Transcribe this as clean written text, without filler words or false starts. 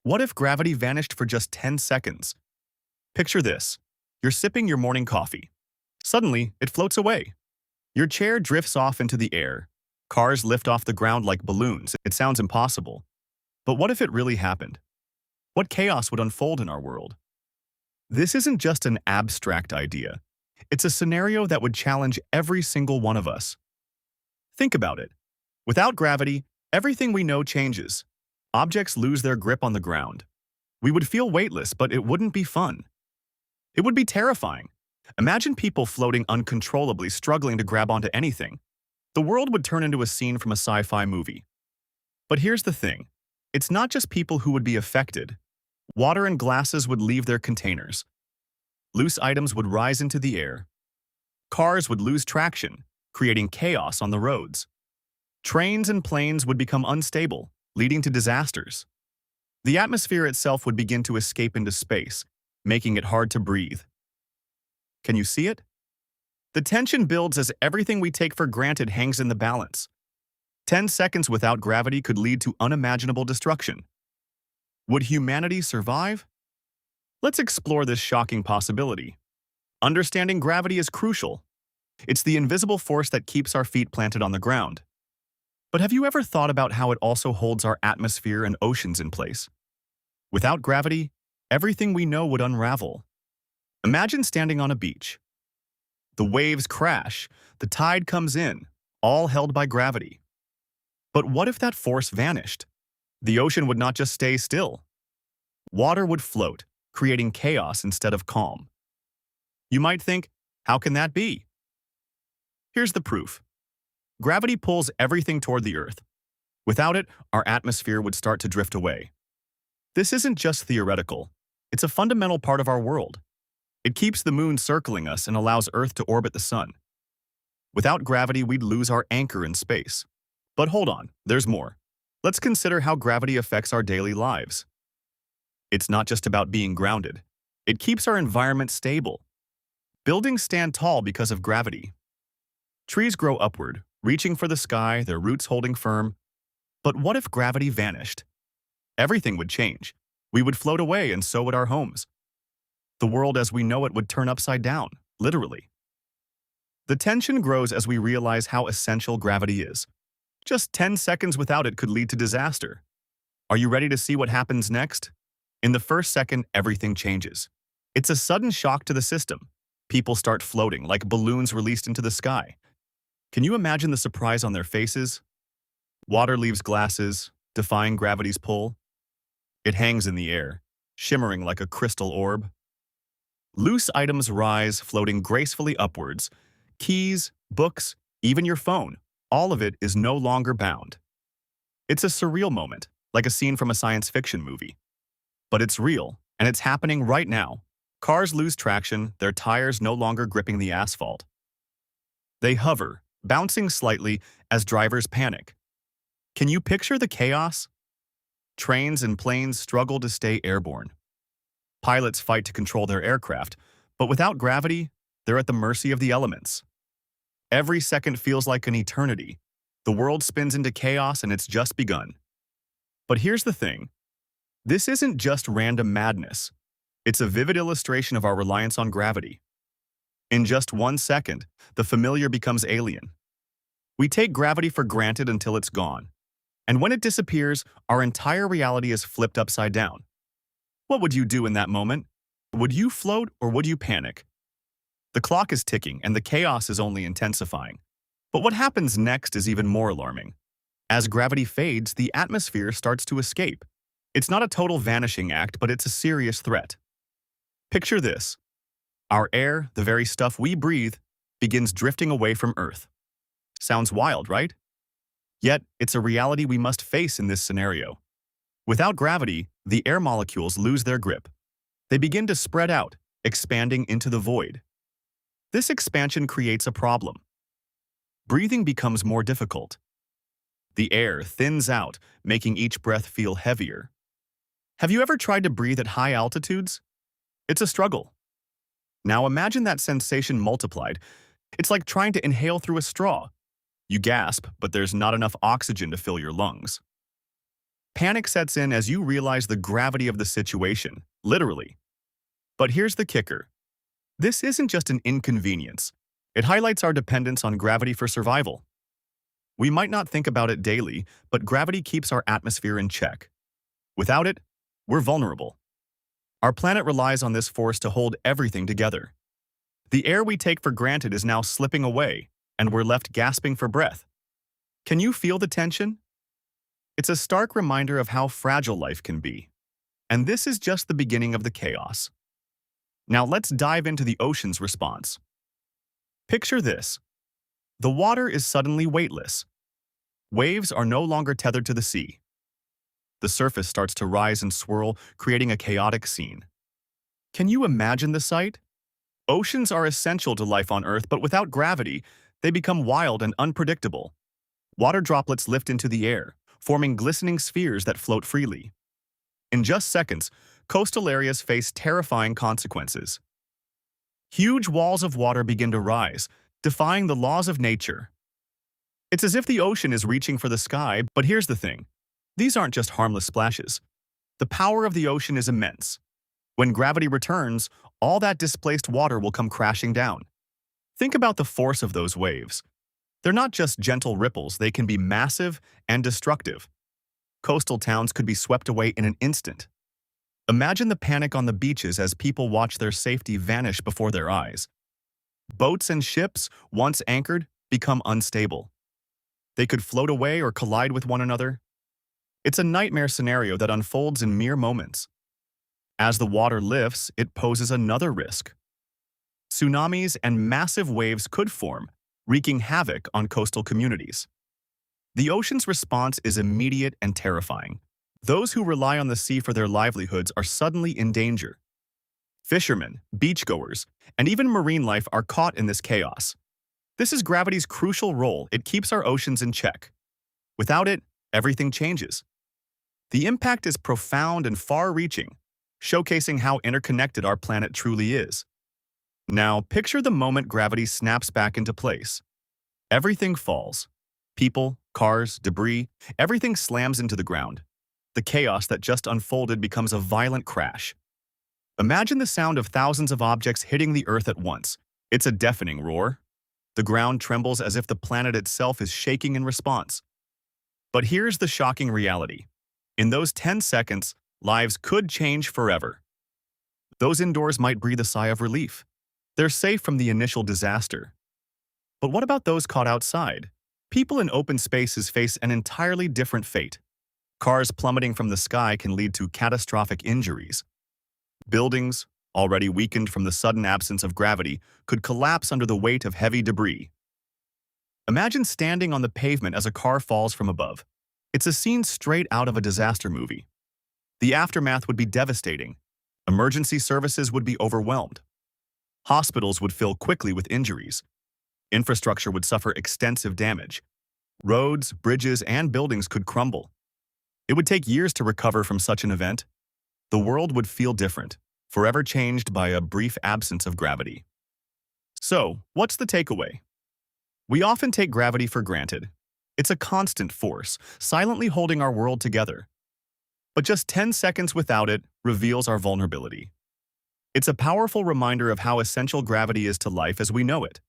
What if gravity vanished for just 10 seconds? Picture this. You're sipping your morning coffee. Suddenly, it floats away. Your chair drifts off into the air. Cars lift off the ground like balloons. It sounds impossible. But what if it really happened? What chaos would unfold in our world? This isn't just an abstract idea. It's a scenario that would challenge every single one of us. Think about it. Without gravity, everything we know changes. Objects lose their grip on the ground. We would feel weightless, but it wouldn't be fun. It would be terrifying. Imagine people floating uncontrollably, struggling to grab onto anything. The world would turn into a scene from a sci-fi movie. But here's the thing. It's not just people who would be affected. Water and glasses would leave their containers. Loose items would rise into the air. Cars would lose traction, creating chaos on the roads. Trains and planes would become unstable, leading to disasters. The atmosphere itself would begin to escape into space, making it hard to breathe. Can you see it? The tension builds as everything we take for granted hangs in the balance. 10 seconds without gravity could lead to unimaginable destruction. Would humanity survive? Let's explore this shocking possibility. Understanding gravity is crucial. It's the invisible force that keeps our feet planted on the ground. But have you ever thought about how it also holds our atmosphere and oceans in place? Without gravity, everything we know would unravel. Imagine standing on a beach. The waves crash, the tide comes in, all held by gravity. But what if that force vanished? The ocean would not just stay still. Water would float, creating chaos instead of calm. You might think, how can that be? Here's the proof. Gravity pulls everything toward the Earth. Without it, our atmosphere would start to drift away. This isn't just theoretical. It's a fundamental part of our world. It keeps the moon circling us and allows Earth to orbit the sun. Without gravity, we'd lose our anchor in space. But hold on, there's more. Let's consider how gravity affects our daily lives. It's not just about being grounded. It keeps our environment stable. Buildings stand tall because of gravity. Trees grow upward, reaching for the sky, their roots holding firm. But what if gravity vanished? Everything would change. We would float away, and so would our homes. The world as we know it would turn upside down, literally. The tension grows as we realize how essential gravity is. Just 10 seconds without it could lead to disaster. Are you ready to see what happens next? In the first second, everything changes. It's a sudden shock to the system. People start floating like balloons released into the sky. Can you imagine the surprise on their faces? Water leaves glasses, defying gravity's pull. It hangs in the air, shimmering like a crystal orb. Loose items rise, floating gracefully upwards. Keys, books, even your phone, all of it is no longer bound. It's a surreal moment, like a scene from a science fiction movie. But it's real, and it's happening right now. Cars lose traction, their tires no longer gripping the asphalt. They hover, bouncing slightly as drivers panic. Can you picture the chaos? Trains and planes struggle to stay airborne. Pilots fight to control their aircraft, but without gravity, they're at the mercy of the elements. Every second feels like an eternity. The world spins into chaos and it's just begun. But here's the thing. This isn't just random madness. It's a vivid illustration of our reliance on gravity. In just 1 second, the familiar becomes alien. We take gravity for granted until it's gone. And when it disappears, our entire reality is flipped upside down. What would you do in that moment? Would you float or would you panic? The clock is ticking and the chaos is only intensifying. But what happens next is even more alarming. As gravity fades, the atmosphere starts to escape. It's not a total vanishing act, but it's a serious threat. Picture this. Our air, the very stuff we breathe, begins drifting away from Earth. Sounds wild, right? Yet, it's a reality we must face in this scenario. Without gravity, the air molecules lose their grip. They begin to spread out, expanding into the void. This expansion creates a problem. Breathing becomes more difficult. The air thins out, making each breath feel heavier. Have you ever tried to breathe at high altitudes? It's a struggle. Now imagine that sensation multiplied. It's like trying to inhale through a straw. You gasp, but there's not enough oxygen to fill your lungs. Panic sets in as you realize the gravity of the situation, literally. But here's the kicker. This isn't just an inconvenience. It highlights our dependence on gravity for survival. We might not think about it daily, but gravity keeps our atmosphere in check. Without it, we're vulnerable. Our planet relies on this force to hold everything together. The air we take for granted is now slipping away, and we're left gasping for breath. Can you feel the tension? It's a stark reminder of how fragile life can be. And this is just the beginning of the chaos. Now let's dive into the ocean's response. Picture this. The water is suddenly weightless. Waves are no longer tethered to the sea. The surface starts to rise and swirl, creating a chaotic scene. Can you imagine the sight? Oceans are essential to life on Earth, but without gravity, they become wild and unpredictable. Water droplets lift into the air, forming glistening spheres that float freely. In just seconds, coastal areas face terrifying consequences. Huge walls of water begin to rise, defying the laws of nature. It's as if the ocean is reaching for the sky, but here's the thing. These aren't just harmless splashes. The power of the ocean is immense. When gravity returns, all that displaced water will come crashing down. Think about the force of those waves. They're not just gentle ripples, they can be massive and destructive. Coastal towns could be swept away in an instant. Imagine the panic on the beaches as people watch their safety vanish before their eyes. Boats and ships, once anchored, become unstable. They could float away or collide with one another. It's a nightmare scenario that unfolds in mere moments. As the water lifts, it poses another risk. Tsunamis and massive waves could form, wreaking havoc on coastal communities. The ocean's response is immediate and terrifying. Those who rely on the sea for their livelihoods are suddenly in danger. Fishermen, beachgoers, and even marine life are caught in this chaos. This is gravity's crucial role. It keeps our oceans in check. Without it, everything changes. The impact is profound and far-reaching, showcasing how interconnected our planet truly is. Now, picture the moment gravity snaps back into place. Everything falls. People, cars, debris, everything slams into the ground. The chaos that just unfolded becomes a violent crash. Imagine the sound of thousands of objects hitting the Earth at once. It's a deafening roar. The ground trembles as if the planet itself is shaking in response. But here's the shocking reality. In those 10 seconds, lives could change forever. Those indoors might breathe a sigh of relief. They're safe from the initial disaster. But what about those caught outside? People in open spaces face an entirely different fate. Cars plummeting from the sky can lead to catastrophic injuries. Buildings, already weakened from the sudden absence of gravity, could collapse under the weight of heavy debris. Imagine standing on the pavement as a car falls from above. It's a scene straight out of a disaster movie. The aftermath would be devastating. Emergency services would be overwhelmed. Hospitals would fill quickly with injuries. Infrastructure would suffer extensive damage. Roads, bridges, and buildings could crumble. It would take years to recover from such an event. The world would feel different, forever changed by a brief absence of gravity. So, what's the takeaway? We often take gravity for granted. It's a constant force, silently holding our world together. But just 10 seconds without it reveals our vulnerability. It's a powerful reminder of how essential gravity is to life as we know it.